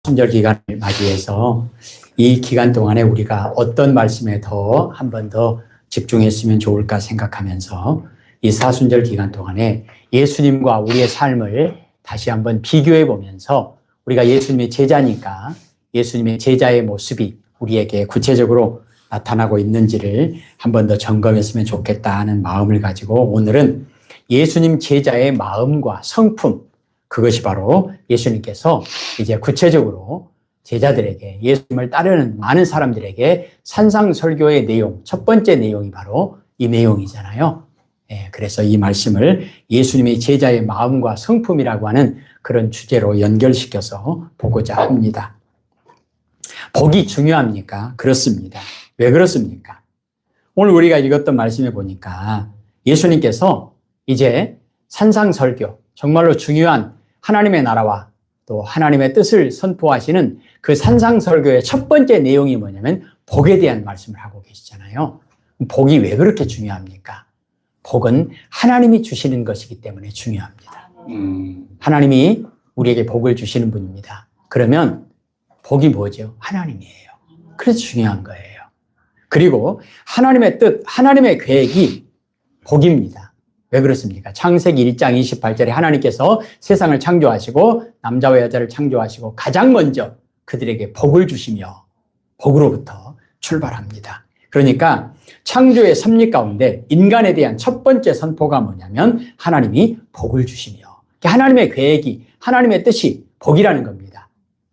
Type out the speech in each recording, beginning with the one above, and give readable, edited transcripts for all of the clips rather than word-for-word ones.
사순절 기간을 맞이해서 이 기간 동안에 우리가 어떤 말씀에 더 한 번 더 집중했으면 좋을까 생각하면서 이 사순절 기간 동안에 예수님과 우리의 삶을 다시 한번 비교해 보면서 우리가 예수님의 제자니까 예수님의 제자의 모습이 우리에게 구체적으로 나타나고 있는지를 한 번 더 점검했으면 좋겠다 하는 마음을 가지고 오늘은 예수님 제자의 마음과 성품, 그것이 바로 예수님께서 이제 구체적으로 제자들에게, 예수님을 따르는 많은 사람들에게 산상설교의 내용, 첫 번째 내용이 바로 이 내용이잖아요. 그래서 이 말씀을 예수님의 제자의 마음과 성품이라고 하는 그런 주제로 연결시켜서 보고자 합니다. 복이 중요합니까? 그렇습니다. 왜 그렇습니까? 오늘 우리가 읽었던 말씀에 보니까 예수님께서 이제 산상설교, 정말로 중요한 하나님의 나라와 또 하나님의 뜻을 선포하시는 그 산상설교의 첫 번째 내용이 뭐냐면 복에 대한 말씀을 하고 계시잖아요. 복이 왜 그렇게 중요합니까? 복은 하나님이 주시는 것이기 때문에 중요합니다. 하나님이 우리에게 복을 주시는 분입니다. 그러면 복이 뭐죠? 하나님이에요. 그래서 중요한 거예요. 그리고 하나님의 뜻, 하나님의 계획이 복입니다. 왜 그렇습니까? 창세기 1장 28절에 하나님께서 세상을 창조하시고 남자와 여자를 창조하시고 가장 먼저 그들에게 복을 주시며 복으로부터 출발합니다. 그러니까 창조의 섭리 가운데 인간에 대한 첫 번째 선포가 뭐냐면 하나님이 복을 주시며, 하나님의 계획이, 하나님의 뜻이 복이라는 겁니다.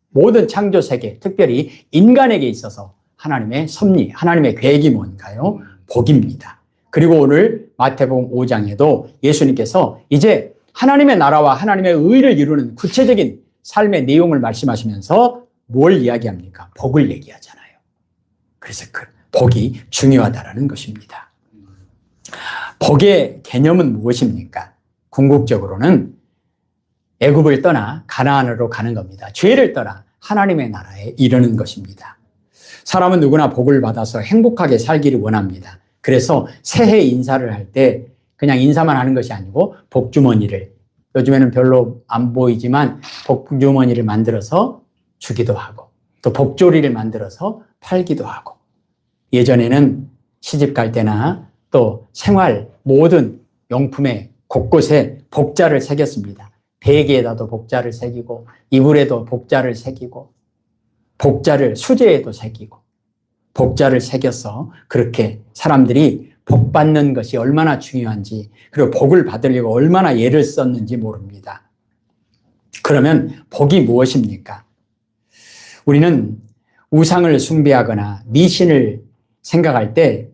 모든 창조 세계, 특별히 인간에게 있어서 하나님의 섭리, 하나님의 계획이 뭔가요? 복입니다. 그리고 오늘 마태복음 5장에도 예수님께서 이제 하나님의 나라와 하나님의 의를 이루는 구체적인 삶의 내용을 말씀하시면서 뭘 이야기합니까? 복을 얘기하잖아요. 그래서 그 복이 중요하다라는 것입니다. 복의 개념은 무엇입니까? 궁극적으로는 애굽을 떠나 가나안으로 가는 겁니다. 죄를 떠나 하나님의 나라에 이르는 것입니다. 사람은 누구나 복을 받아서 행복하게 살기를 원합니다. 그래서 새해 인사를 할 때 그냥 인사만 하는 것이 아니고 복주머니를, 요즘에는 별로 안 보이지만 복주머니를 만들어서 주기도 하고 또 복조리를 만들어서 팔기도 하고, 예전에는 시집 갈 때나 또 생활 모든 용품에 곳곳에 복자를 새겼습니다. 베개에다도 복자를 새기고 이불에도 복자를 새기고 복자를 수제에도 새기고 복자를 새겨서 그렇게 사람들이 복 받는 것이 얼마나 중요한지, 그리고 복을 받으려고 얼마나 애를 썼는지 모릅니다. 그러면 복이 무엇입니까? 우리는 우상을 숭배하거나 미신을 생각할 때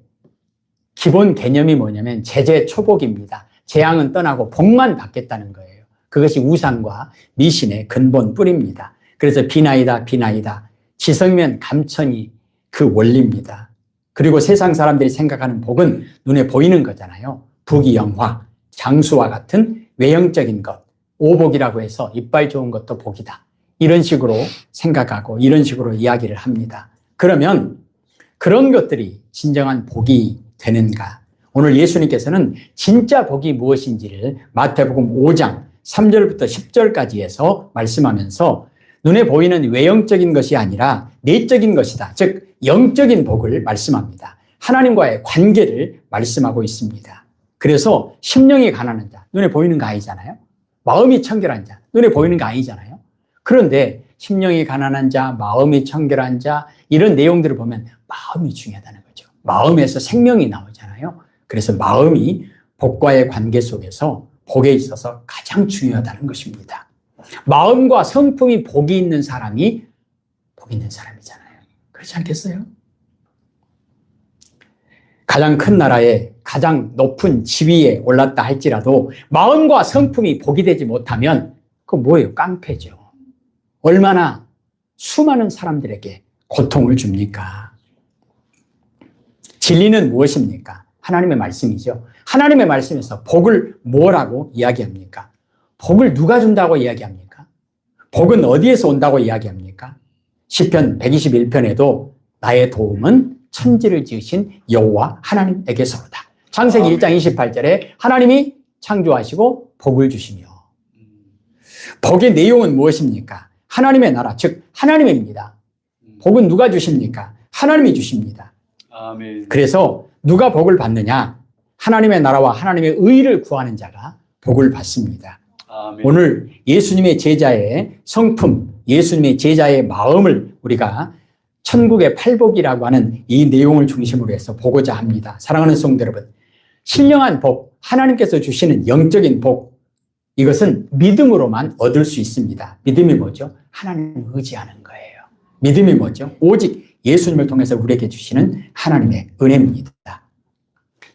기본 개념이 뭐냐면 제재초복입니다. 재앙은 떠나고 복만 받겠다는 거예요. 그것이 우상과 미신의 근본 뿌리입니다. 그래서 비나이다 비나이다, 지성이면 감천이 그 원리입니다. 그리고 세상 사람들이 생각하는 복은 눈에 보이는 거잖아요. 부귀영화, 장수와 같은 외형적인 것, 오복이라고 해서 이빨 좋은 것도 복이다, 이런 식으로 생각하고 이런 식으로 이야기를 합니다. 그러면 그런 것들이 진정한 복이 되는가? 오늘 예수님께서는 진짜 복이 무엇인지를 마태복음 5장 3절부터 10절까지 해서 말씀하면서 눈에 보이는 외형적인 것이 아니라 내적인 것이다, 즉 영적인 복을 말씀합니다. 하나님과의 관계를 말씀하고 있습니다. 그래서 심령이 가난한 자, 눈에 보이는 거 아니잖아요. 마음이 청결한 자, 눈에 보이는 거 아니잖아요. 그런데 심령이 가난한 자, 마음이 청결한 자, 이런 내용들을 보면 마음이 중요하다는 거죠. 마음에서 생명이 나오잖아요. 그래서 마음이 복과의 관계 속에서 복에 있어서 가장 중요하다는 것입니다. 마음과 성품이 복이 있는 사람이 복 있는 사람이잖아요. 그렇지 않겠어요? 가장 큰 나라에 가장 높은 지위에 올랐다 할지라도 마음과 성품이 복이 되지 못하면 그거 뭐예요? 깡패죠. 얼마나 수많은 사람들에게 고통을 줍니까? 진리는 무엇입니까? 하나님의 말씀이죠. 하나님의 말씀에서 복을 뭐라고 이야기합니까? 복을 누가 준다고 이야기합니까? 복은 어디에서 온다고 이야기합니까? 시편 121편에도 나의 도움은 천지를 지으신 여호와 하나님에게서로다. 창세기 1장 28절에 하나님이 창조하시고 복을 주시며, 복의 내용은 무엇입니까? 하나님의 나라, 즉 하나님입니다. 복은 누가 주십니까? 하나님이 주십니다. 아멘. 그래서 누가 복을 받느냐? 하나님의 나라와 하나님의 의를 구하는 자가 복을 받습니다. 아멘. 오늘 예수님의 제자의 성품, 예수님의 제자의 마음을 우리가 천국의 팔복이라고 하는 이 내용을 중심으로 해서 보고자 합니다. 사랑하는 성도 여러분, 신령한 복, 하나님께서 주시는 영적인 복, 이것은 믿음으로만 얻을 수 있습니다. 믿음이 뭐죠? 하나님을 의지하는 거예요. 믿음이 뭐죠? 오직 예수님을 통해서 우리에게 주시는 하나님의 은혜입니다.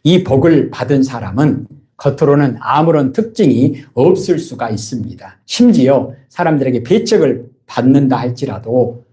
이 복을 받은 사람은 겉으로는 아무런 특징이 없을 수가 있습니다. 심지어 사람들에게 배척을 받는다 할지라도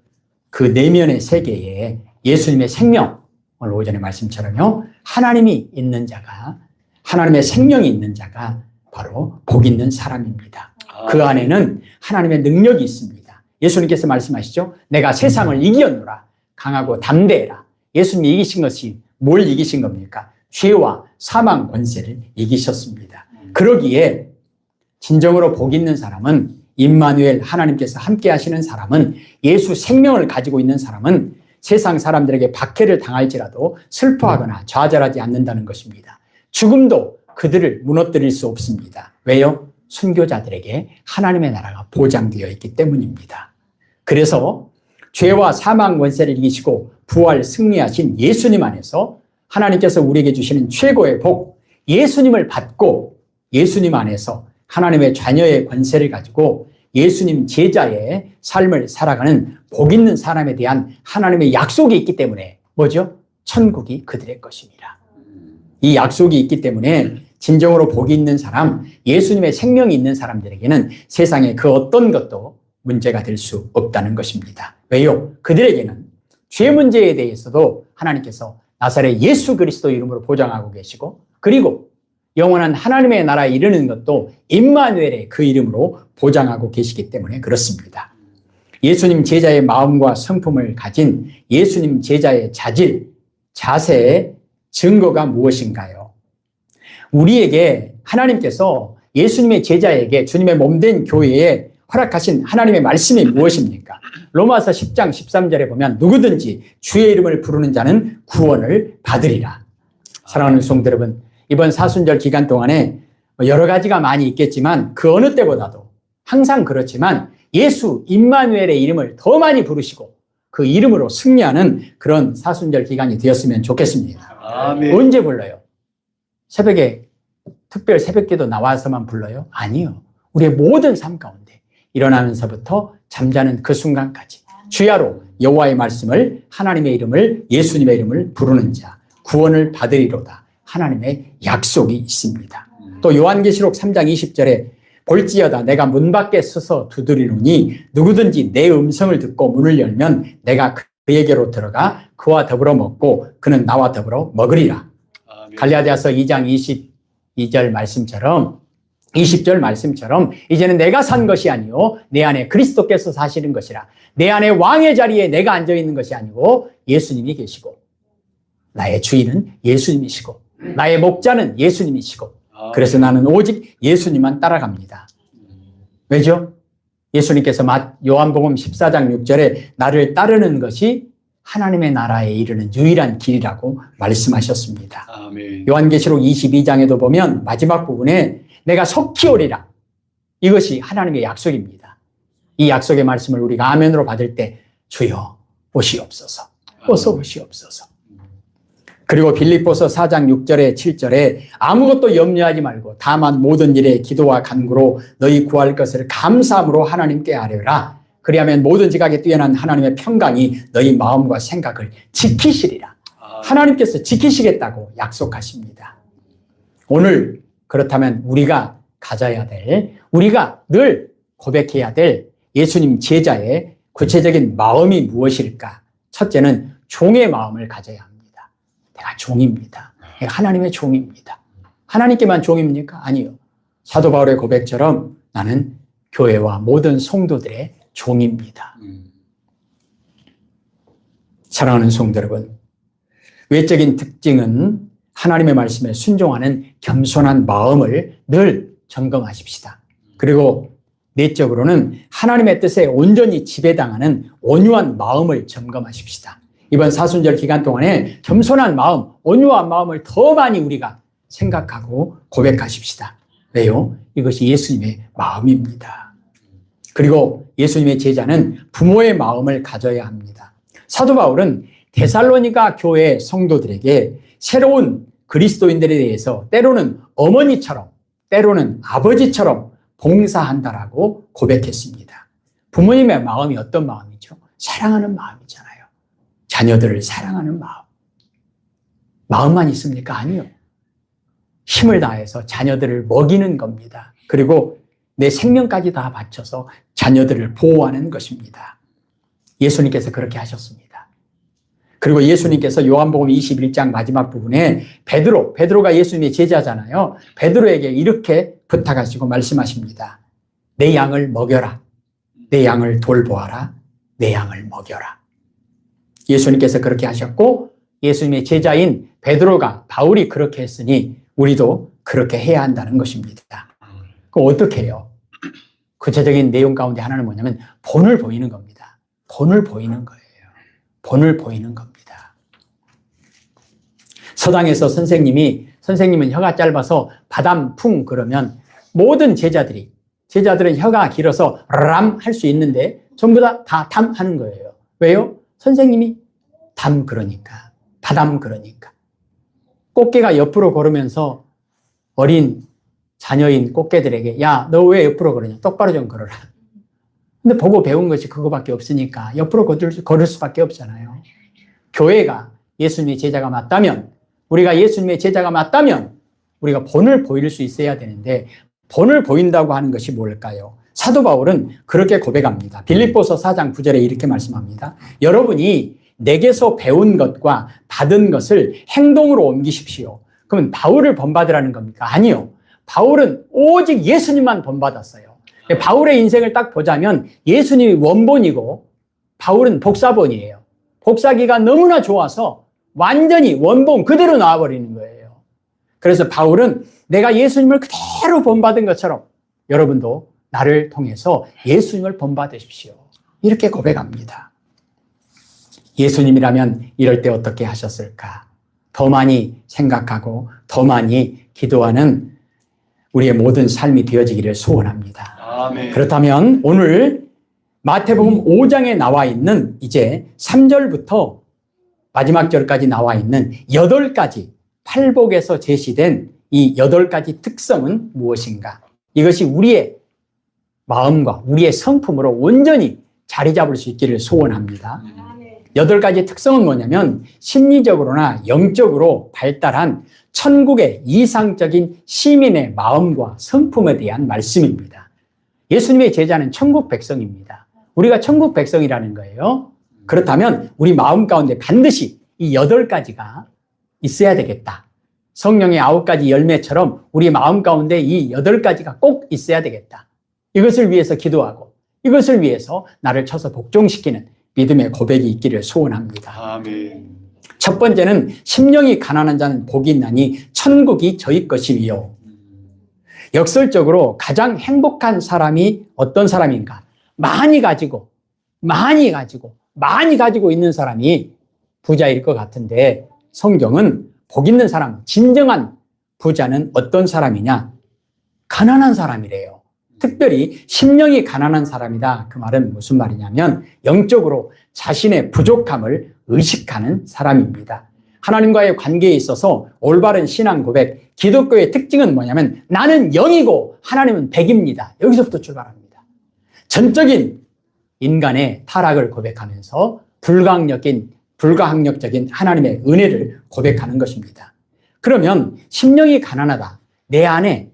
그 내면의 세계에 예수님의 생명, 오늘 오전의 말씀처럼요, 하나님이 있는 자가, 하나님의 생명이 있는 자가 바로 복 있는 사람입니다. 그 안에는 하나님의 능력이 있습니다. 예수님께서 말씀하시죠. 내가 세상을 이기었노라. 강하고 담대해라. 예수님이 이기신 것이 뭘 이기신 겁니까? 죄와 사망 권세를 이기셨습니다. 그러기에 진정으로 복 있는 사람은, 임마누엘 하나님께서 함께 하시는 사람은, 예수 생명을 가지고 있는 사람은 세상 사람들에게 박해를 당할지라도 슬퍼하거나 좌절하지 않는다는 것입니다. 죽음도 그들을 무너뜨릴 수 없습니다. 왜요? 순교자들에게 하나님의 나라가 보장되어 있기 때문입니다. 그래서 죄와 사망 권세를 이기시고 부활 승리하신 예수님 안에서 하나님께서 우리에게 주시는 최고의 복, 예수님을 받고 예수님 안에서 하나님의 자녀의 권세를 가지고 예수님 제자의 삶을 살아가는 복 있는 사람에 대한 하나님의 약속이 있기 때문에 뭐죠? 천국이 그들의 것입니다. 이 약속이 있기 때문에 진정으로 복이 있는 사람, 예수님의 생명이 있는 사람들에게는 세상에 그 어떤 것도 문제가 될 수 없다는 것입니다. 왜요? 그들에게는 죄 문제에 대해서도 하나님께서 나사렛 예수 그리스도 이름으로 보장하고 계시고, 그리고 영원한 하나님의 나라에 이르는 것도 임마누엘의 그 이름으로 보장하고 계시기 때문에 그렇습니다. 예수님 제자의 마음과 성품을 가진 예수님 제자의 자질, 자세의 증거가 무엇인가요? 우리에게 하나님께서 예수님의 제자에게 주님의 몸된 교회에 허락하신 하나님의 말씀이 무엇입니까? 로마서 10장 13절에 보면 누구든지 주의 이름을 부르는 자는 구원을 받으리라. 사랑하는 성도 여러분, 이번 사순절 기간 동안에 여러 가지가 많이 있겠지만 그 어느 때보다도 항상 그렇지만 예수 임마누엘의 이름을 더 많이 부르시고 그 이름으로 승리하는 그런 사순절 기간이 되었으면 좋겠습니다. 아멘. 언제 불러요? 새벽에 특별 새벽기도 나와서만 불러요? 아니요. 우리의 모든 삶 가운데 일어나면서부터 잠자는 그 순간까지 주야로 여호와의 말씀을, 하나님의 이름을, 예수님의 이름을 부르는 자 구원을 받으리로다. 하나님의 약속이 있습니다. 또 요한계시록 3장 20절에 볼지어다 내가 문 밖에 서서 두드리노니 누구든지 내 음성을 듣고 문을 열면 내가 그에게로 들어가 그와 더불어 먹고 그는 나와 더불어 먹으리라. 아멘. 갈라디아서 2장 22절 말씀처럼 20절 말씀처럼 이제는 내가 산 것이 아니요 내 안에 그리스도께서 사시는 것이라. 내 안에 왕의 자리에 내가 앉아있는 것이 아니고 예수님이 계시고 나의 주인은 예수님이시고 나의 목자는 예수님이시고 그래서 나는 오직 예수님만 따라갑니다. 왜죠? 예수님께서 요한복음 14장 6절에 나를 따르는 것이 하나님의 나라에 이르는 유일한 길이라고 말씀하셨습니다. 아멘. 요한계시록 22장에도 보면 마지막 부분에 내가 속히 오리라. 이것이 하나님의 약속입니다. 이 약속의 말씀을 우리가 아멘으로 받을 때 주여 오시옵소서, 어서 오시옵소서. 그리고 빌립보서 4장 6절에 7절에 아무것도 염려하지 말고 다만 모든 일에 기도와 간구로 너희 구할 것을 감사함으로 하나님께 아뢰라. 그리하면 모든 지각에 뛰어난 하나님의 평강이 너희 마음과 생각을 지키시리라. 하나님께서 지키시겠다고 약속하십니다. 오늘 그렇다면 우리가 가져야 될, 우리가 늘 고백해야 될 예수님 제자의 구체적인 마음이 무엇일까? 첫째는 종의 마음을 가져야 합니다. 내가 종입니다. 내가 하나님의 종입니다. 하나님께만 종입니까? 아니요. 사도 바울의 고백처럼 나는 교회와 모든 성도들의 종입니다. 사랑하는 성도 여러분, 외적인 특징은 하나님의 말씀에 순종하는 겸손한 마음을 늘 점검하십시다. 그리고 내적으로는 하나님의 뜻에 온전히 지배당하는 온유한 마음을 점검하십시다. 이번 사순절 기간 동안에 겸손한 마음, 온유한 마음을 더 많이 우리가 생각하고 고백하십시다. 왜요? 이것이 예수님의 마음입니다. 그리고 예수님의 제자는 부모의 마음을 가져야 합니다. 사도 바울은 데살로니가 교회 성도들에게 새로운 그리스도인들에 대해서 때로는 어머니처럼, 때로는 아버지처럼 봉사한다라고 고백했습니다. 부모님의 마음이 어떤 마음이죠? 사랑하는 마음이잖아요. 자녀들을 사랑하는 마음. 마음만 있습니까? 아니요. 힘을 다해서 자녀들을 먹이는 겁니다. 그리고 내 생명까지 다 바쳐서 자녀들을 보호하는 것입니다. 예수님께서 그렇게 하셨습니다. 그리고 예수님께서 요한복음 21장 마지막 부분에 베드로가 예수님의 제자잖아요. 베드로에게 이렇게 부탁하시고 말씀하십니다. 내 양을 먹여라. 내 양을 돌보아라. 내 양을 먹여라. 예수님께서 그렇게 하셨고 예수님의 제자인 바울이 그렇게 했으니 우리도 그렇게 해야 한다는 것입니다. 그럼 어떻게 해요? 구체적인 내용 가운데 하나는 뭐냐면 본을 보이는 겁니다. 본을 보이는 거예요. 본을 보이는 겁니다. 서당에서 선생님은 혀가 짧아서 바담풍 그러면 모든 제자들은 혀가 길어서 람 할 수 있는데 전부 다 담 하는 거예요. 왜요? 선생님이 담 그러니까, 바담 그러니까. 꽃게가 옆으로 걸으면서 어린 자녀인 꽃게들에게 야, 너 왜 옆으로 걸으냐? 똑바로 좀 걸어라. 근데 보고 배운 것이 그거밖에 없으니까 옆으로 걸을 수밖에 없잖아요. 교회가 예수님의 제자가 맞다면, 우리가 예수님의 제자가 맞다면 우리가 본을 보일 수 있어야 되는데 본을 보인다고 하는 것이 뭘까요? 사도 바울은 그렇게 고백합니다. 빌립보서 4장 9절에 이렇게 말씀합니다. 여러분이 내게서 배운 것과 받은 것을 행동으로 옮기십시오. 그러면 바울을 본받으라는 겁니까? 아니요. 바울은 오직 예수님만 본받았어요. 바울의 인생을 딱 보자면 예수님이 원본이고 바울은 복사본이에요. 복사기가 너무나 좋아서 완전히 원본 그대로 나와버리는 거예요. 그래서 바울은 내가 예수님을 그대로 본받은 것처럼 여러분도 나를 통해서 예수님을 본받으십시오. 이렇게 고백합니다. 예수님이라면 이럴 때 어떻게 하셨을까? 더 많이 생각하고 더 많이 기도하는 우리의 모든 삶이 되어지기를 소원합니다. 아멘. 그렇다면 오늘 마태복음 5장에 나와 있는 이제 3절부터 마지막 절까지 나와 있는 8가지 팔복에서 제시된 이 8가지 특성은 무엇인가? 이것이 우리의 마음과 우리의 성품으로 온전히 자리 잡을 수 있기를 소원합니다. 8가지 특성은 뭐냐면 심리적으로나 영적으로 발달한 천국의 이상적인 시민의 마음과 성품에 대한 말씀입니다. 예수님의 제자는 천국 백성입니다. 우리가 천국 백성이라는 거예요. 그렇다면 우리 마음 가운데 반드시 이 8가지가 있어야 되겠다. 성령의 9가지 열매처럼 우리 마음 가운데 이 8가지가 꼭 있어야 되겠다. 이것을 위해서 기도하고 이것을 위해서 나를 쳐서 복종시키는 믿음의 고백이 있기를 소원합니다. 아멘. 첫 번째는 심령이 가난한 자는 복이 있나니 천국이 저희 것이요. 역설적으로 가장 행복한 사람이 어떤 사람인가? 많이 가지고 있는 사람이 부자일 것 같은데 성경은 복 있는 사람, 진정한 부자는 어떤 사람이냐? 가난한 사람이래요. 특별히 심령이 가난한 사람이다. 그 말은 무슨 말이냐면 영적으로 자신의 부족함을 의식하는 사람입니다. 하나님과의 관계에 있어서 올바른 신앙 고백, 기독교의 특징은 뭐냐면 나는 0이고 하나님은 100입니다. 여기서부터 출발합니다. 전적인 인간의 타락을 고백하면서 불가항력적인 하나님의 은혜를 고백하는 것입니다. 그러면 심령이 가난하다. 내 안에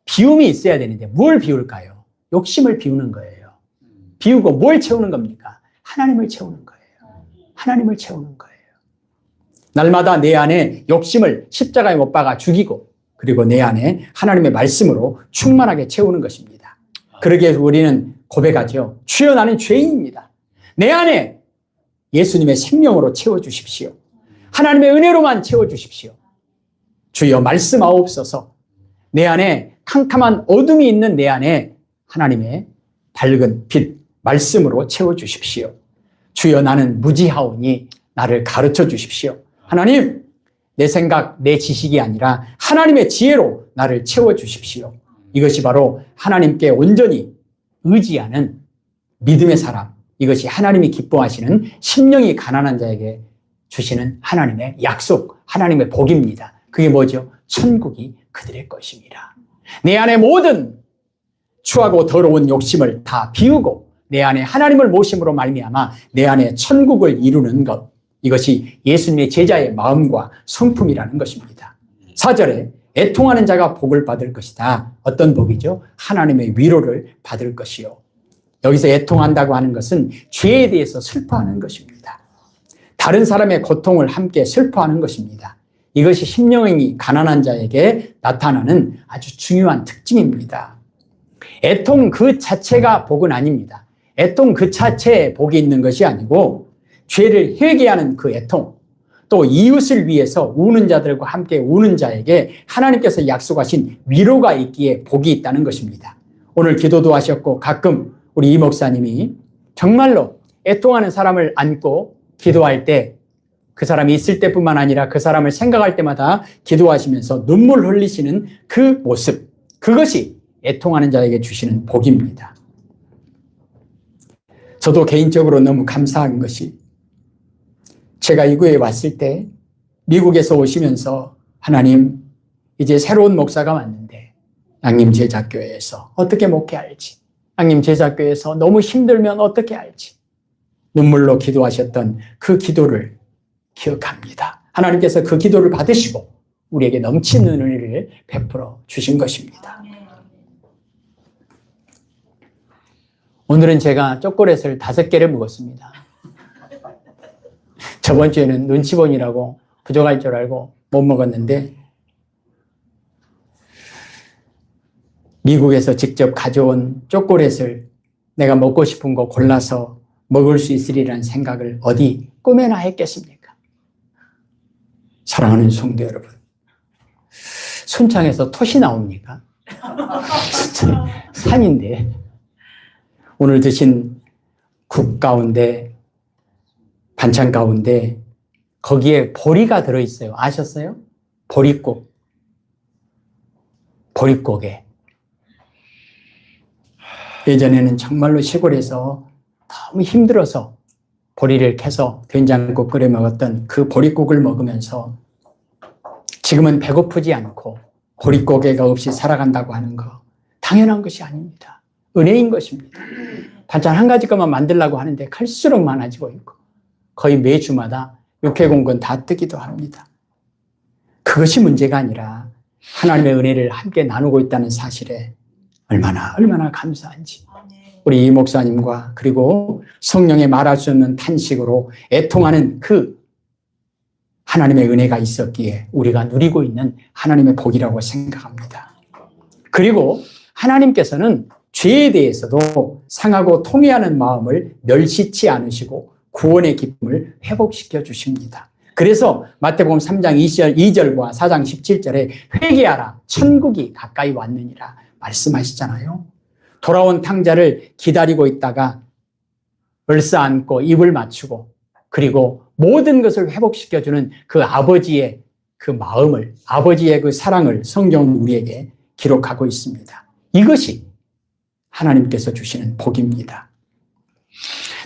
비움이 있어야 되는데 뭘 비울까요? 욕심을 비우는 거예요. 비우고 뭘 채우는 겁니까? 하나님을 채우는 거예요. 하나님을 채우는 거예요. 날마다 내 안에 욕심을 십자가에 못 박아 죽이고 그리고 내 안에 하나님의 말씀으로 충만하게 채우는 것입니다. 그러기 위해서 우리는 고백하죠. 주여 나는 죄인입니다. 내 안에 예수님의 생명으로 채워주십시오. 하나님의 은혜로만 채워주십시오. 주여 말씀하옵소서. 내 안에 캄캄한 어둠이 있는 내 안에 하나님의 밝은 빛, 말씀으로 채워주십시오. 주여 나는 무지하오니 나를 가르쳐 주십시오. 하나님, 내 생각, 내 지식이 아니라 하나님의 지혜로 나를 채워주십시오. 이것이 바로 하나님께 온전히 의지하는 믿음의 사람, 이것이 하나님이 기뻐하시는 심령이 가난한 자에게 주시는 하나님의 약속, 하나님의 복입니다. 그게 뭐죠? 천국이 그들의 것입니다. 내 안에 모든 추하고 더러운 욕심을 다 비우고 내 안에 하나님을 모심으로 말미암아 내 안에 천국을 이루는 것, 이것이 예수님의 제자의 마음과 성품이라는 것입니다. 4절에 애통하는 자가 복을 받을 것이다. 어떤 복이죠? 하나님의 위로를 받을 것이요. 여기서 애통한다고 하는 것은 죄에 대해서 슬퍼하는 것입니다. 다른 사람의 고통을 함께 슬퍼하는 것입니다. 이것이 심령이 가난한 자에게 나타나는 아주 중요한 특징입니다. 애통 그 자체가 복은 아닙니다. 애통 그 자체에 복이 있는 것이 아니고 죄를 회개하는 그 애통, 또 이웃을 위해서 우는 자들과 함께 우는 자에게 하나님께서 약속하신 위로가 있기에 복이 있다는 것입니다. 오늘 기도도 하셨고 가끔 우리 이 목사님이 정말로 애통하는 사람을 안고 기도할 때 그 사람이 있을 때뿐만 아니라 그 사람을 생각할 때마다 기도하시면서 눈물 흘리시는 그 모습, 그것이 애통하는 자에게 주시는 복입니다. 저도 개인적으로 너무 감사한 것이 제가 이구에 왔을 때 미국에서 오시면서 하나님, 이제 새로운 목사가 왔는데 양림 제자교회에서 어떻게 목회할지, 양림 제자교회에서 너무 힘들면 어떻게 할지 눈물로 기도하셨던 그 기도를 기억합니다. 하나님께서 그 기도를 받으시고 우리에게 넘치는 은혜를 베풀어 주신 것입니다. 오늘은 제가 초콜릿을 5개를 먹었습니다. 저번 주에는 눈치 보느라고 부족할 줄 알고 못 먹었는데 미국에서 직접 가져온 초콜릿을 내가 먹고 싶은 거 골라서 먹을 수 있으리라는 생각을 어디 꿈에나 했겠습니까? 사랑하는 성도 여러분, 순창에서 톳이 나옵니까? 산인데 오늘 드신 국 가운데 반찬 가운데 거기에 보리가 들어있어요. 아셨어요? 보리국. 보리국에 예전에는 정말로 시골에서 너무 힘들어서 보리를 캐서 된장국 끓여 먹었던 그 보리국을 먹으면서 지금은 배고프지 않고 보리고개가 없이 살아간다고 하는 거 당연한 것이 아닙니다. 은혜인 것입니다. 반찬 한 가지 것만 만들려고 하는데 갈수록 많아지고 있고 거의 매주마다 육회공건 다 뜨기도 합니다. 그것이 문제가 아니라 하나님의 은혜를 함께 나누고 있다는 사실에 얼마나 감사한지 우리 이 목사님과 그리고 성령의 말할 수 없는 탄식으로 애통하는 그 하나님의 은혜가 있었기에 우리가 누리고 있는 하나님의 복이라고 생각합니다. 그리고 하나님께서는 죄에 대해서도 상하고 통회하는 마음을 멸시치 않으시고 구원의 기쁨을 회복시켜 주십니다. 그래서 마태복음 3장 2절과 4장 17절에 회개하라 천국이 가까이 왔느니라 말씀하시잖아요. 돌아온 탕자를 기다리고 있다가 얼싸안고 입을 맞추고 그리고 모든 것을 회복시켜주는 그 아버지의 그 마음을, 아버지의 그 사랑을 성경은 우리에게 기록하고 있습니다. 이것이 하나님께서 주시는 복입니다.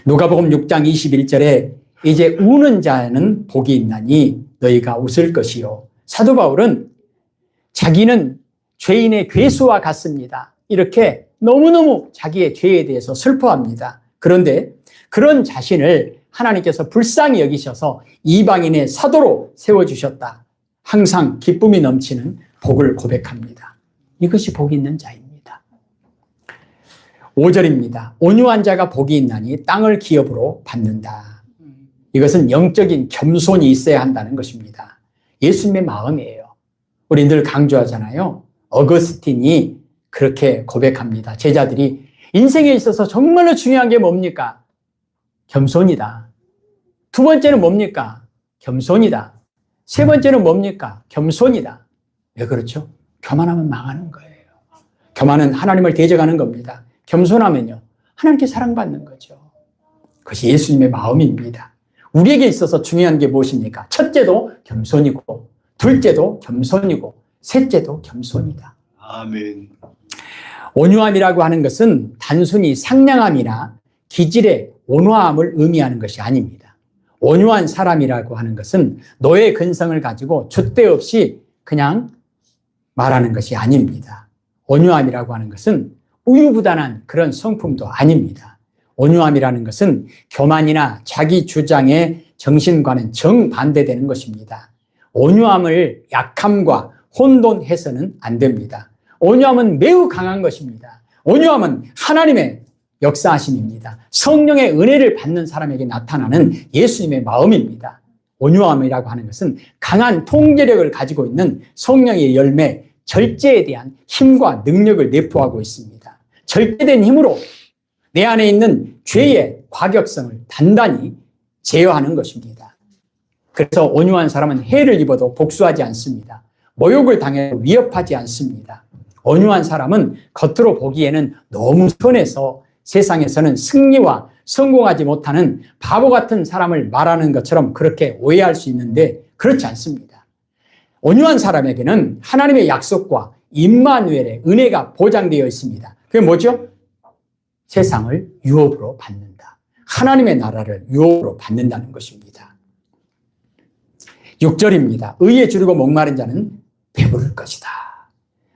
누가복음 6장 21절에 이제 우는 자는 복이 있나니 너희가 웃을 것이요. 사도 바울은 자기는 죄인의 괴수와 같습니다. 이렇게 너무너무 자기의 죄에 대해서 슬퍼합니다. 그런데 그런 자신을 하나님께서 불쌍히 여기셔서 이방인의 사도로 세워주셨다. 항상 기쁨이 넘치는 복을 고백합니다. 이것이 복이 있는 자입니다. 5절입니다. 온유한 자가 복이 있나니 땅을 기업으로 받는다. 이것은 영적인 겸손이 있어야 한다는 것입니다. 예수님의 마음이에요. 우리 늘 강조하잖아요. 어거스틴이 그렇게 고백합니다. 제자들이 인생에 있어서 정말로 중요한 게 뭡니까? 겸손이다. 두 번째는 뭡니까? 겸손이다. 세 번째는 뭡니까? 겸손이다. 왜 그렇죠? 교만하면 망하는 거예요. 교만은 하나님을 대적하는 겁니다. 겸손하면요, 하나님께 사랑받는 거죠. 그것이 예수님의 마음입니다. 우리에게 있어서 중요한 게 무엇입니까? 첫째도 겸손이고, 둘째도 겸손이고, 셋째도 겸손이다. 아멘. 온유함이라고 하는 것은 단순히 상냥함이나 기질의 온화함을 의미하는 것이 아닙니다. 온유한 사람이라고 하는 것은 노예 근성을 가지고 줏대 없이 그냥 말하는 것이 아닙니다. 온유함이라고 하는 것은 우유부단한 그런 성품도 아닙니다. 온유함이라는 것은 교만이나 자기 주장의 정신과는 정반대되는 것입니다. 온유함을 약함과 혼돈해서는 안 됩니다. 온유함은 매우 강한 것입니다. 온유함은 하나님의 역사하심입니다. 성령의 은혜를 받는 사람에게 나타나는 예수님의 마음입니다. 온유함이라고 하는 것은 강한 통제력을 가지고 있는 성령의 열매, 절제에 대한 힘과 능력을 내포하고 있습니다. 절제된 힘으로 내 안에 있는 죄의 과격성을 단단히 제어하는 것입니다. 그래서 온유한 사람은 해를 입어도 복수하지 않습니다. 모욕을 당해도 위협하지 않습니다. 온유한 사람은 겉으로 보기에는 너무 선해서 세상에서는 승리와 성공하지 못하는 바보 같은 사람을 말하는 것처럼 그렇게 오해할 수 있는데 그렇지 않습니다. 온유한 사람에게는 하나님의 약속과 임마누엘의 은혜가 보장되어 있습니다. 그게 뭐죠? 세상을 유업으로 받는다. 하나님의 나라를 유업으로 받는다는 것입니다. 6절입니다. 의에 주리고 목마른 자는 배부를 것이다.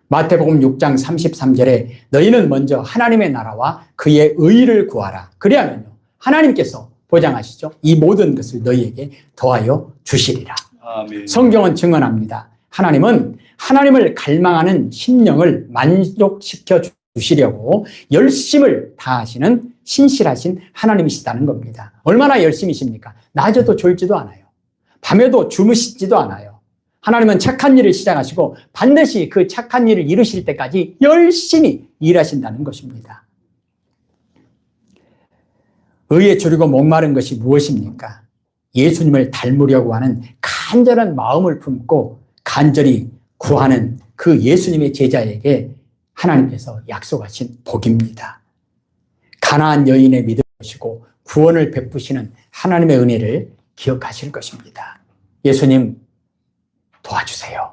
마태복음 6장 33절에 너희는 먼저 하나님의 나라와 그의 의를 구하라. 그래야면요, 하나님께서 보장하시죠. 이 모든 것을 너희에게 더하여 주시리라. 아멘. 성경은 증언합니다. 하나님은 하나님을 갈망하는 심령을 만족시켜 주시려고 열심을 다하시는 신실하신 하나님이시다는 겁니다. 얼마나 열심이십니까? 낮에도 졸지도 않아요. 밤에도 주무시지도 않아요. 하나님은 착한 일을 시작하시고 반드시 그 착한 일을 이루실 때까지 열심히 일하신다는 것입니다. 의에 주리고 목마른 것이 무엇입니까? 예수님을 닮으려고 하는 간절한 마음을 품고 간절히 구하는 그 예수님의 제자에게 하나님께서 약속하신 복입니다. 가나안 여인의 믿음을 보시고 구원을 베푸시는 하나님의 은혜를 기억하실 것입니다. 예수님 도와주세요.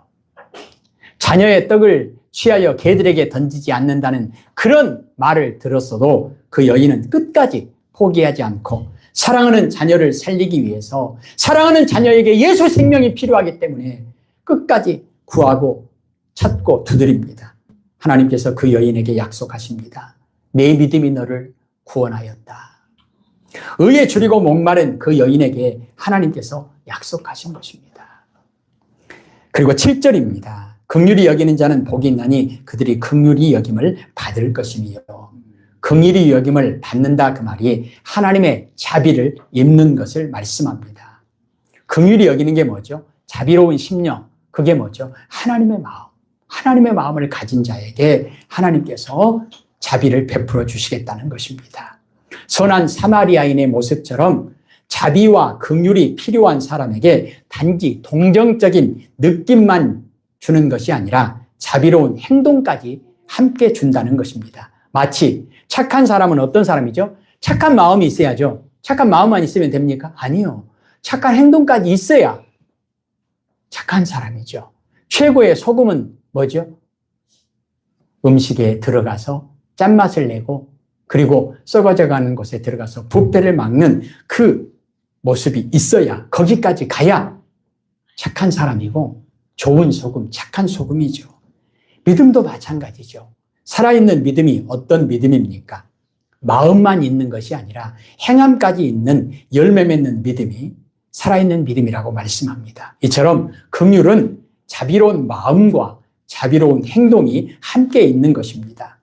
자녀의 떡을 취하여 개들에게 던지지 않는다는 그런 말을 들었어도 그 여인은 끝까지 포기하지 않고 사랑하는 자녀를 살리기 위해서 사랑하는 자녀에게 예수 생명이 필요하기 때문에 끝까지 구하고 찾고 두드립니다. 하나님께서 그 여인에게 약속하십니다. 내 믿음이 너를 구원하였다. 의에 주리고 목마른 그 여인에게 하나님께서 약속하신 것입니다. 그리고 7절입니다. 긍휼히 여기는 자는 복이 있나니 그들이 긍휼히 여김을 받을 것이며, 긍휼히 여김을 받는다 그 말이 하나님의 자비를 입는 것을 말씀합니다. 긍휼히 여기는 게 뭐죠? 자비로운 심령, 그게 뭐죠? 하나님의 마음. 하나님의 마음을 가진 자에게 하나님께서 자비를 베풀어 주시겠다는 것입니다. 선한 사마리아인의 모습처럼 자비와 긍휼이 필요한 사람에게 단지 동정적인 느낌만 주는 것이 아니라 자비로운 행동까지 함께 준다는 것입니다. 마치 착한 사람은 어떤 사람이죠? 착한 마음이 있어야죠. 착한 마음만 있으면 됩니까? 아니요. 착한 행동까지 있어야 착한 사람이죠. 최고의 소금은 뭐죠? 음식에 들어가서 짠맛을 내고 그리고 썩어져가는 곳에 들어가서 부패를 막는 그 모습이 있어야, 거기까지 가야 착한 사람이고 좋은 소금, 착한 소금이죠. 믿음도 마찬가지죠. 살아있는 믿음이 어떤 믿음입니까? 마음만 있는 것이 아니라 행함까지 있는 열매 맺는 믿음이 살아있는 믿음이라고 말씀합니다. 이처럼 긍휼은 자비로운 마음과 자비로운 행동이 함께 있는 것입니다.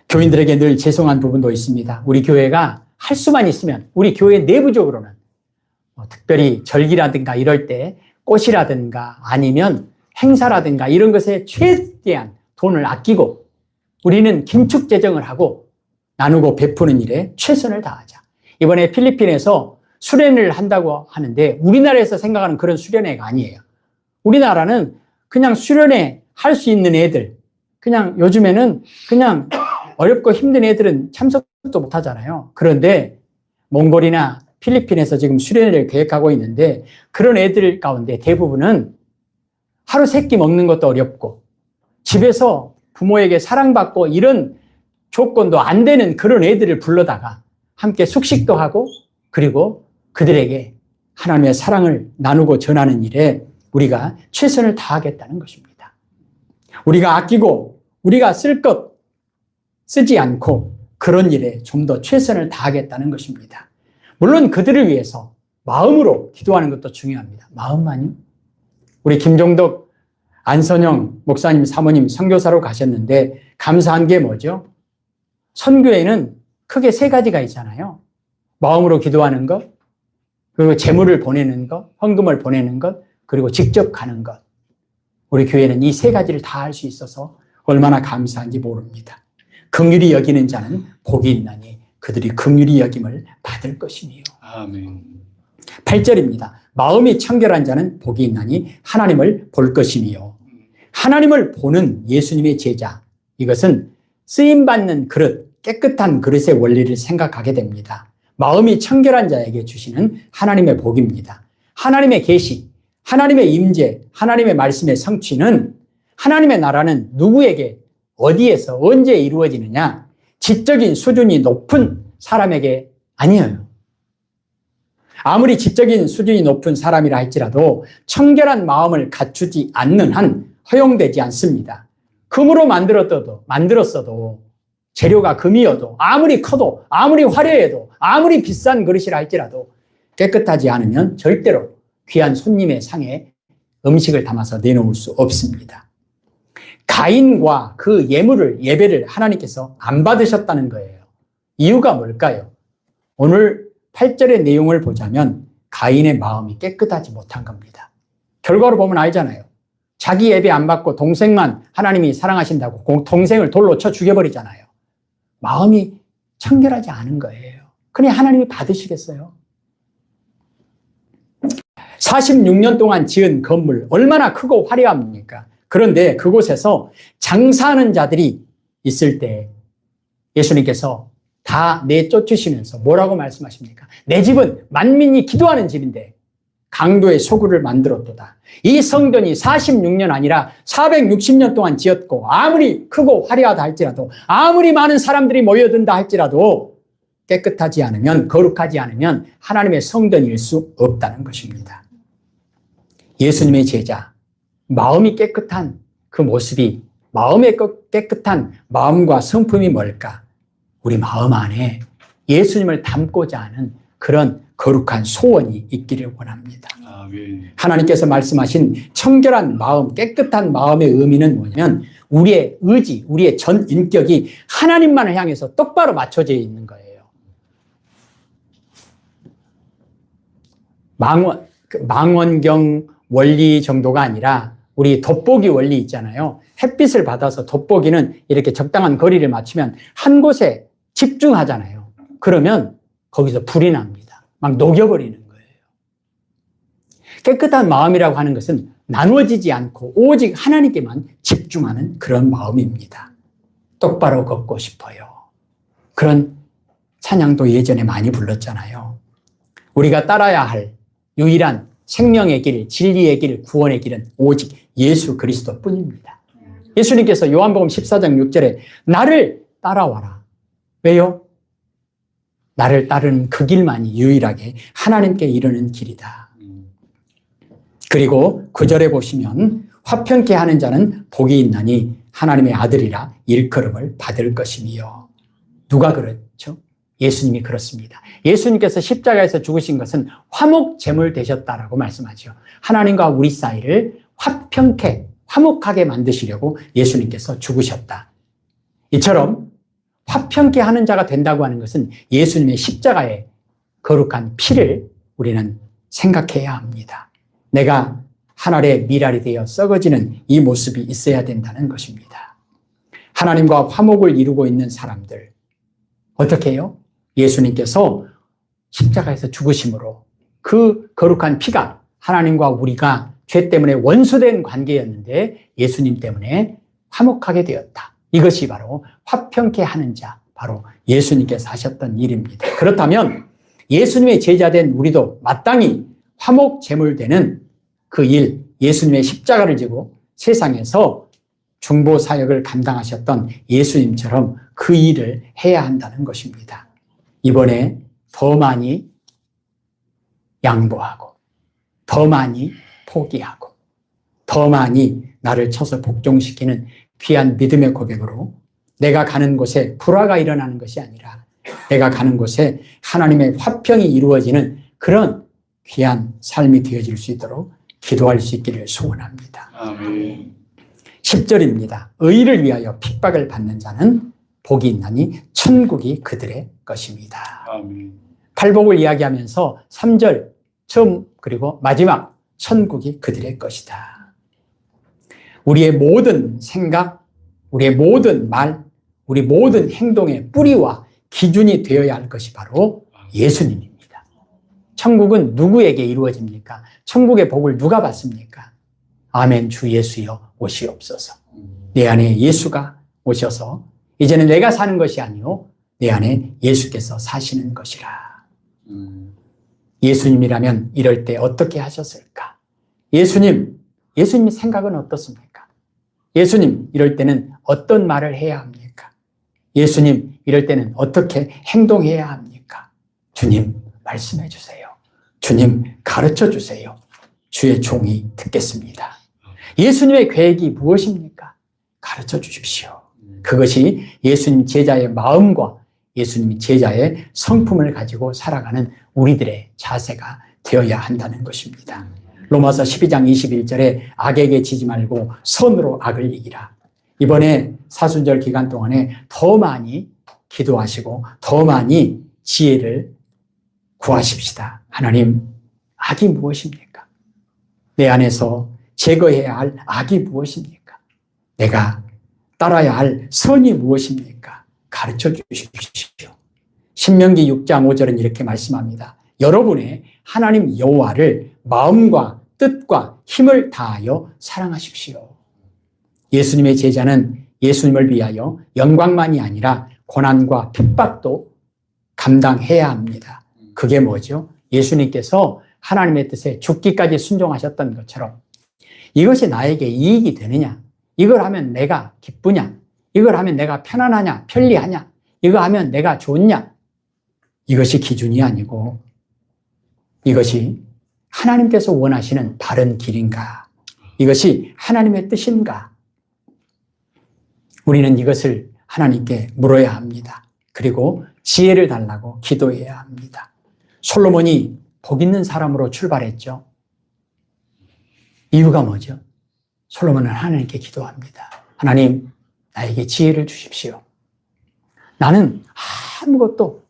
교인들에게 늘 죄송한 부분도 있습니다. 우리 교회가 할 수만 있으면 우리 교회 내부적으로는 특별히 절기라든가 이럴 때 꽃이라든가 아니면 행사라든가 이런 것에 최대한 돈을 아끼고 우리는 긴축 재정을 하고 나누고 베푸는 일에 최선을 다하자. 이번에 필리핀에서 수련회를 한다고 하는데 우리나라에서 생각하는 그런 수련회가 아니에요. 우리나라는 그냥 수련회 할 수 있는 애들, 그냥 요즘에는 그냥 어렵고 힘든 애들은 참석도 못 하잖아요. 그런데 몽골이나 필리핀에서 지금 수련회를 계획하고 있는데 그런 애들 가운데 대부분은 하루 세 끼 먹는 것도 어렵고 집에서 부모에게 사랑받고 이런 조건도 안 되는 그런 애들을 불러다가 함께 숙식도 하고 그리고 그들에게 하나님의 사랑을 나누고 전하는 일에 우리가 최선을 다하겠다는 것입니다. 우리가 아끼고 우리가 쓸 것 쓰지 않고 그런 일에 좀 더 최선을 다하겠다는 것입니다. 물론 그들을 위해서 마음으로 기도하는 것도 중요합니다. 마음만요? 우리 김종덕 안선영 목사님 사모님 선교사로 가셨는데 감사한 게 뭐죠? 선교에는 크게 세 가지가 있잖아요. 마음으로 기도하는 것, 그리고 재물을 보내는 것, 헌금을 보내는 것, 그리고 직접 가는 것. 우리 교회는 이 세 가지를 다 할 수 있어서 얼마나 감사한지 모릅니다. 긍휼히 여기는 자는 복이 있나니 그들이 긍휼히 여김을 받을 것이니요. 아멘. 8절입니다. 마음이 청결한 자는 복이 있나니 하나님을 볼 것이니요. 하나님을 보는 예수님의 제자, 이것은 쓰임받는 그릇, 깨끗한 그릇의 원리를 생각하게 됩니다. 마음이 청결한 자에게 주시는 하나님의 복입니다. 하나님의 계시, 하나님의 임재, 하나님의 말씀의 성취는 하나님의 나라는 누구에게 어디에서 언제 이루어지느냐? 지적인 수준이 높은 사람에게 아니에요. 아무리 지적인 수준이 높은 사람이라 할지라도 청결한 마음을 갖추지 않는 한 허용되지 않습니다. 금으로 만들었어도 재료가 금이어도 아무리 커도 아무리 화려해도 아무리 비싼 그릇이라 할지라도 깨끗하지 않으면 절대로 귀한 손님의 상에 음식을 담아서 내놓을 수 없습니다. 가인과 그 예배를 하나님께서 안 받으셨다는 거예요. 이유가 뭘까요? 오늘 8절의 내용을 보자면 가인의 마음이 깨끗하지 못한 겁니다. 결과로 보면 알잖아요. 자기 예배 안 받고 동생만 하나님이 사랑하신다고 동생을 돌로 쳐 죽여버리잖아요. 마음이 청결하지 않은 거예요. 그냥 하나님이 받으시겠어요? 46년 동안 지은 건물 얼마나 크고 화려합니까? 그런데 그곳에서 장사하는 자들이 있을 때 예수님께서 다 내쫓으시면서 뭐라고 말씀하십니까? 내 집은 만민이 기도하는 집인데 강도의 소굴을 만들었도다. 이 성전이 46년 아니라 460년 동안 지었고 아무리 크고 화려하다 할지라도 아무리 많은 사람들이 모여든다 할지라도 깨끗하지 않으면 거룩하지 않으면 하나님의 성전일 수 없다는 것입니다. 예수님의 제자, 마음이 깨끗한 그 모습이 마음의 깨끗한 마음과 성품이 뭘까? 우리 마음 안에 예수님을 담고자 하는 그런 거룩한 소원이 있기를 원합니다. 아멘. 하나님께서 말씀하신 청결한 마음, 깨끗한 마음의 의미는 뭐냐면 우리의 의지, 우리의 전 인격이 하나님만을 향해서 똑바로 맞춰져 있는 거예요. 망원경 원리 정도가 아니라 우리 돋보기 원리 있잖아요. 햇빛을 받아서 돋보기는 이렇게 적당한 거리를 맞추면 한 곳에 집중하잖아요. 그러면 거기서 불이 납니다. 막 녹여버리는 거예요. 깨끗한 마음이라고 하는 것은 나누어지지 않고 오직 하나님께만 집중하는 그런 마음입니다. 똑바로 걷고 싶어요. 그런 찬양도 예전에 많이 불렀잖아요. 우리가 따라야 할 유일한 생명의 길, 진리의 길, 구원의 길은 오직 예수 그리스도 뿐입니다. 예수님께서 요한복음 14장 6절에 나를 따라와라. 왜요? 나를 따르는 그 길만이 유일하게 하나님께 이르는 길이다. 그리고 9절에 보시면 화평케 하는 자는 복이 있나니 하나님의 아들이라 일컬음을 받을 것이며. 누가 그렇죠? 예수님이 그렇습니다. 예수님께서 십자가에서 죽으신 것은 화목제물 되셨다라고 말씀하죠. 하나님과 우리 사이를 화평케, 화목하게 만드시려고 예수님께서 죽으셨다. 이처럼 화평케 하는 자가 된다고 하는 것은 예수님의 십자가의 거룩한 피를 우리는 생각해야 합니다. 내가 하늘의 미랄이 되어 썩어지는 이 모습이 있어야 된다는 것입니다. 하나님과 화목을 이루고 있는 사람들 어떻게 해요? 예수님께서 십자가에서 죽으심으로 그 거룩한 피가 하나님과 우리가 죄 때문에 원수된 관계였는데 예수님 때문에 화목하게 되었다. 이것이 바로 화평케 하는 자, 바로 예수님께서 하셨던 일입니다. 그렇다면 예수님의 제자된 우리도 마땅히 화목 제물되는 그 일, 예수님의 십자가를 지고 세상에서 중보 사역을 감당하셨던 예수님처럼 그 일을 해야 한다는 것입니다. 이번에 더 많이 양보하고, 더 많이 포기하고, 더 많이 나를 쳐서 복종시키는 귀한 믿음의 고백으로 내가 가는 곳에 불화가 일어나는 것이 아니라 내가 가는 곳에 하나님의 화평이 이루어지는 그런 귀한 삶이 되어질 수 있도록 기도할 수 있기를 소원합니다. 아멘. 10절입니다. 의를 위하여 핍박을 받는 자는 복이 있나니 천국이 그들의 것입니다. 아멘. 팔복을 이야기하면서 3절 처음 그리고 마지막 천국이 그들의 것이다. 우리의 모든 생각, 우리의 모든 말, 우리 모든 행동의 뿌리와 기준이 되어야 할 것이 바로 예수님입니다. 천국은 누구에게 이루어집니까? 천국의 복을 누가 받습니까? 아멘. 주 예수여 오시옵소서. 내 안에 예수가 오셔서 이제는 내가 사는 것이 아니요 내 안에 예수께서 사시는 것이라. 예수님이라면 이럴 때 어떻게 하셨을까? 예수님 생각은 어떻습니까? 예수님 이럴 때는 어떤 말을 해야 합니까? 예수님 이럴 때는 어떻게 행동해야 합니까? 주님 말씀해 주세요. 주님 가르쳐 주세요. 주의 종이 듣겠습니다. 예수님의 계획이 무엇입니까? 가르쳐 주십시오. 그것이 예수님 제자의 마음과 예수님 제자의 성품을 가지고 살아가는 우리들의 자세가 되어야 한다는 것입니다. 로마서 12장 21절에 악에게 지지 말고 선으로 악을 이기라. 이번에 사순절 기간 동안에 더 많이 기도하시고 더 많이 지혜를 구하십시다. 하나님, 악이 무엇입니까? 내 안에서 제거해야 할 악이 무엇입니까? 내가 따라야 할 선이 무엇입니까? 가르쳐 주십시오. 신명기 6장 5절은 이렇게 말씀합니다. 여러분의 하나님 여호와를 마음과 뜻과 힘을 다하여 사랑하십시오. 예수님의 제자는 예수님을 위하여 영광만이 아니라 고난과 핍박도 감당해야 합니다. 그게 뭐죠? 예수님께서 하나님의 뜻에 죽기까지 순종하셨던 것처럼 이것이 나에게 이익이 되느냐? 이걸 하면 내가 기쁘냐? 이걸 하면 내가 편안하냐? 편리하냐? 이거 하면 내가 좋냐? 이것이 기준이 아니고 이것이 하나님께서 원하시는 바른 길인가? 이것이 하나님의 뜻인가? 우리는 이것을 하나님께 물어야 합니다. 그리고 지혜를 달라고 기도해야 합니다. 솔로몬이 복 있는 사람으로 출발했죠. 이유가 뭐죠? 솔로몬은 하나님께 기도합니다. 하나님, 나에게 지혜를 주십시오. 나는 아무것도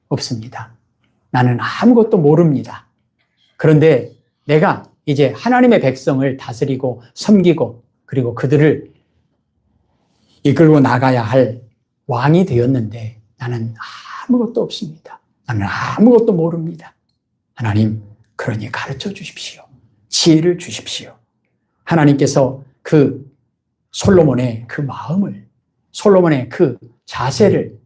없습니다. 나는 아무것도 모릅니다. 그런데 내가 이제 하나님의 백성을 다스리고 섬기고 그리고 그들을 이끌고 나가야 할 왕이 되었는데 나는 아무것도 없습니다. 나는 아무것도 모릅니다. 하나님, 그러니 가르쳐 주십시오. 지혜를 주십시오. 하나님께서 그 솔로몬의 그 마음을, 솔로몬의 그 자세를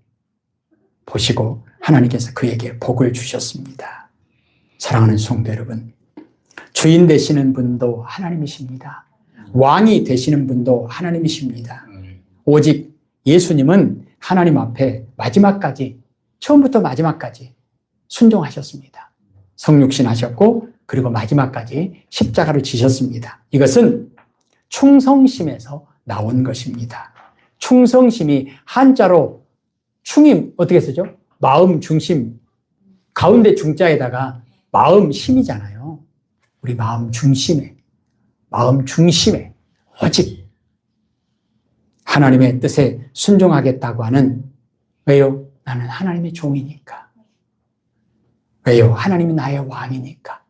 보시고 하나님께서 그에게 복을 주셨습니다. 사랑하는 성도 여러분, 주인 되시는 분도 하나님이십니다. 왕이 되시는 분도 하나님이십니다. 오직 예수님은 하나님 앞에 마지막까지, 처음부터 마지막까지 순종하셨습니다. 성육신 하셨고 그리고 마지막까지 십자가를 지셨습니다. 이것은 충성심에서 나온 것입니다. 충성심이 한자로 충임 어떻게 쓰죠? 마음 중심, 가운데 중자에다가 마음 심이잖아요. 우리 마음 중심에 오직 하나님의 뜻에 순종하겠다고 하는, 왜요? 나는 하나님의 종이니까. 왜요? 하나님이 나의 왕이니까.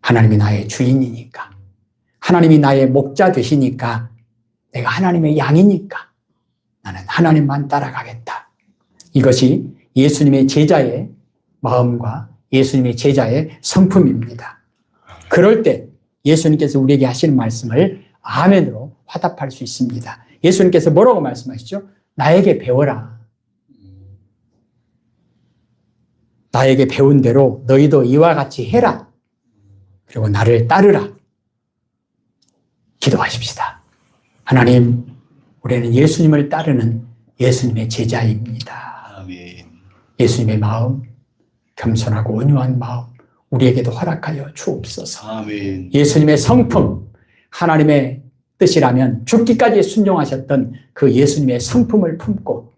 하나님이 나의 주인이니까. 하나님이 나의 목자 되시니까. 내가 하나님의 양이니까. 나는 하나님만 따라가겠다. 이것이 예수님의 제자의 마음과 예수님의 제자의 성품입니다. 그럴 때 예수님께서 우리에게 하시는 말씀을 아멘으로 화답할 수 있습니다. 예수님께서 뭐라고 말씀하시죠? 나에게 배워라. 나에게 배운 대로 너희도 이와 같이 해라. 그리고 나를 따르라. 기도하십시다. 하나님, 우리는 예수님을 따르는 예수님의 제자입니다. 아멘. 예수님의 마음, 겸손하고 온유한 마음, 우리에게도 허락하여 주옵소서. 아멘. 예수님의 성품, 하나님의 뜻이라면 죽기까지 순종하셨던 그 예수님의 성품을 품고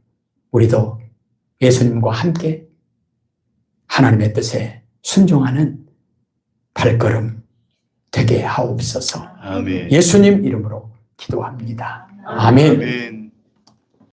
우리도 예수님과 함께 하나님의 뜻에 순종하는 발걸음 되게 하옵소서. 아멘. 예수님 이름으로 기도합니다. 아멘. 아멘.